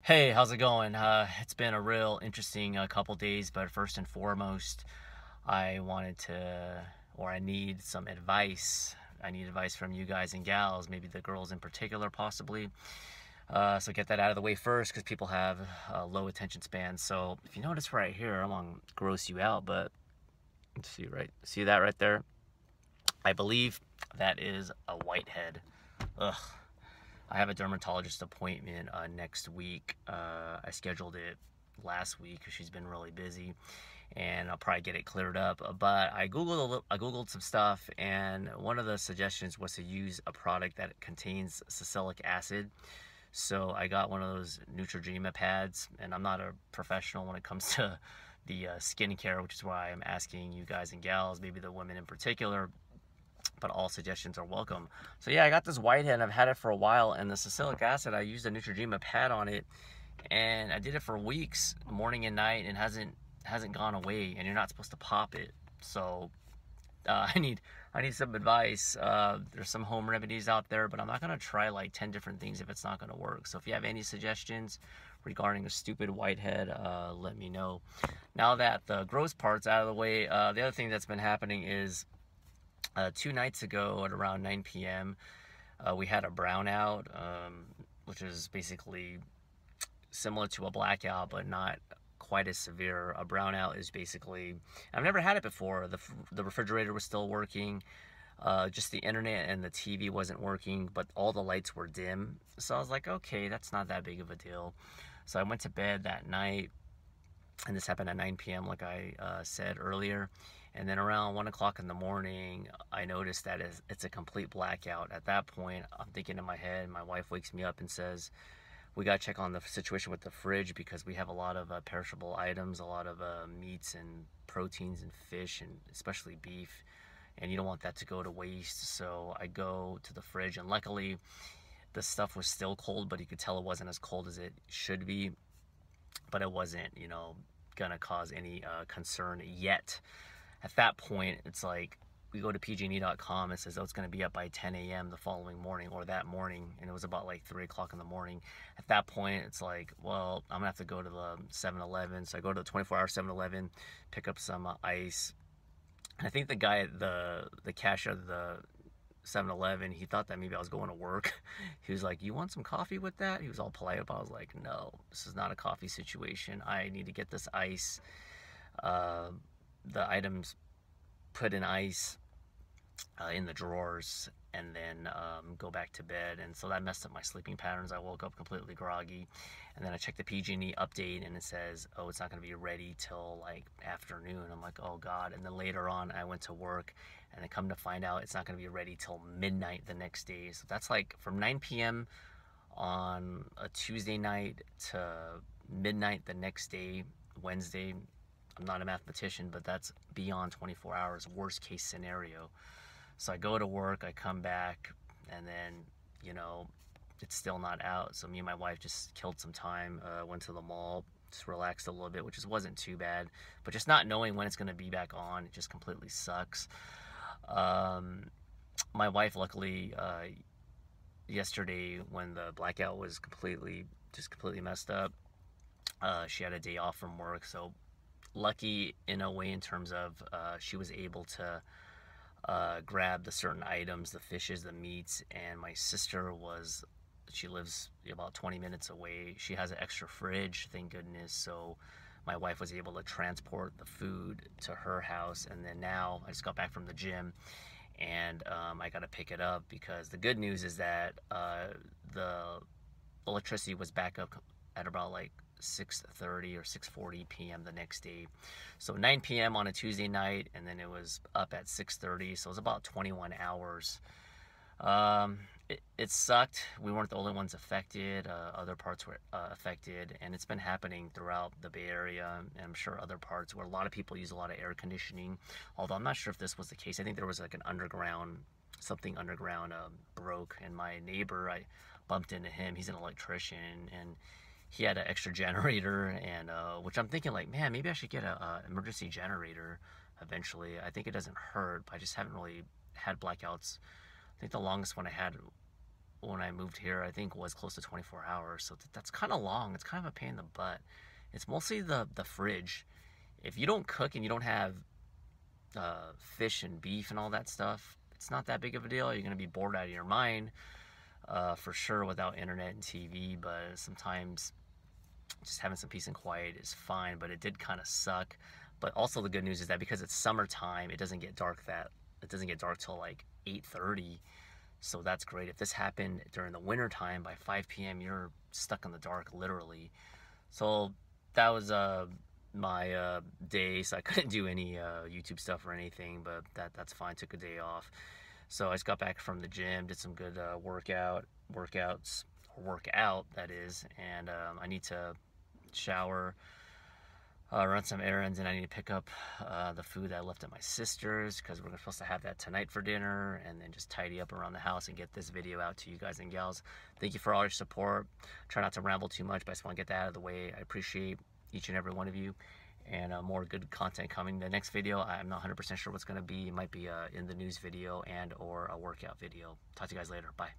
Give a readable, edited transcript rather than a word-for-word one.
Hey, how's it going? It's been a real interesting couple days, but first and foremost, I wanted to, or I need some advice. I need advice from you guys and gals, maybe the girls in particular, possibly. So get that out of the way first, because people have low attention spans. So if you notice right here, I'm gonna gross you out, but see that right there? I believe that is a whitehead. Ugh. I have a dermatologist appointment next week. I scheduled it last week because she's been really busy, and I'll probably get it cleared up. But I googled some stuff, and one of the suggestions was to use a product that contains salicylic acid. So I got one of those Neutrogena pads, and I'm not a professional when it comes to the skincare, which is why I'm asking you guys and gals, maybe the women in particular, but all suggestions are welcome. So yeah, I got this whitehead and I've had it for a while, and the salicylic acid, I used a Neutrogena pad on it, and I did it for weeks, morning and night, and hasn't gone away, and you're not supposed to pop it. So I need some advice. There's some home remedies out there, but I'm not gonna try like 10 different things if it's not gonna work. So if you have any suggestions regarding a stupid whitehead, let me know. Now that the gross part's out of the way, the other thing that's been happening is 2 nights ago at around 9 p.m. We had a brownout, which is basically similar to a blackout, but not quite as severe. A brownout is basically, I've never had it before. The refrigerator was still working, just the internet and the TV wasn't working, but all the lights were dim. So I was like, okay, that's not that big of a deal. So I went to bed that night, and this happened at 9 p.m. like I said earlier. And then around 1 o'clock in the morning, I noticed that it's a complete blackout. At that point, I'm thinking in my head, my wife wakes me up and says, we got to check on the situation with the fridge, because we have a lot of perishable items, a lot of meats and proteins and fish, and especially beef, and you don't want that to go to waste. So I go to the fridge, and luckily the stuff was still cold, but you could tell it wasn't as cold as it should be. But it wasn't, gonna cause any concern yet. At that point, it's like we go to pgne.com, it says, oh, it's going to be up by 10 a.m. the following morning, or that morning, and it was about like 3 o'clock in the morning. At that point, it's like, well, I'm gonna have to go to the 7-Eleven. So I go to the 24-hour 7-Eleven, pick up some ice. And I think the guy at the cashier of the 7-Eleven, he thought that maybe I was going to work. He was like, you want some coffee with that? He was all polite about it. I was like, no, this is not a coffee situation. I need to get this ice. The items put in ice in the drawers, and then go back to bed. And so that messed up my sleeping patterns. I woke up completely groggy, and then I checked the PG&E update, and it says, oh, it's not going to be ready till like afternoon. I'm like, oh god. And then later on, I went to work, and I come to find out it's not going to be ready till midnight the next day. So that's like from 9 p.m. on a Tuesday night to midnight the next day, Wednesday. I'm not a mathematician, but that's beyond 24 hours, worst case scenario. So I go to work, I come back, and then, it's still not out. So me and my wife just killed some time, went to the mall, just relaxed a little bit, which just wasn't too bad. But just not knowing when it's going to be back on, it just completely sucks. My wife, luckily, yesterday when the blackout was completely messed up, she had a day off from work, so lucky in a way in terms of she was able to grab the certain items, the fishes, the meats. And my sister she lives about 20 minutes away. She has an extra fridge, thank goodness. So my wife was able to transport the food to her house. And then now I just got back from the gym, and I got to pick it up, because the good news is that the electricity was back up at about like 6:30 or 6:40 p.m. the next day. So 9 p.m. on a Tuesday night, and then it was up at 6:30, so it was about 21 hours. It sucked. We weren't the only ones affected. Other parts were affected, and it's been happening throughout the Bay Area, and I'm sure other parts where a lot of people use a lot of air conditioning, although I'm not sure if this was the case. I think there was like something underground broke, and my neighbor, I bumped into him. He's an electrician, and he had an extra generator, and which I'm thinking like, man, maybe I should get a emergency generator eventually. I think it doesn't hurt, but I just haven't really had blackouts. I think the longest one I had when I moved here, I think was close to 24 hours. So that's kind of long. It's kind of a pain in the butt. It's mostly the fridge. If you don't cook and you don't have fish and beef and all that stuff, it's not that big of a deal. You're gonna be bored out of your mind for sure without internet and TV. But sometimes just having some peace and quiet is fine. But it did kind of suck. But also the good news is that because it's summertime, it doesn't get dark till like 8:30. So that's great. If this happened during the winter time, by 5 p.m. you're stuck in the dark literally. So that was my day. So I couldn't do any YouTube stuff or anything, but that's fine. Took a day off. So I just got back from the gym, did some good workout that is, and I need to shower, run some errands, and I need to pick up the food that I left at my sister's because we're supposed to have that tonight for dinner, and then just tidy up around the house and get this video out to you guys and gals. Thank you for all your support. Try not to ramble too much, but I just want to get that out of the way. I appreciate each and every one of you, and more good content coming. The next video, I'm not 100% sure what's going to be. It might be in the news video and or a workout video. Talk to you guys later. Bye.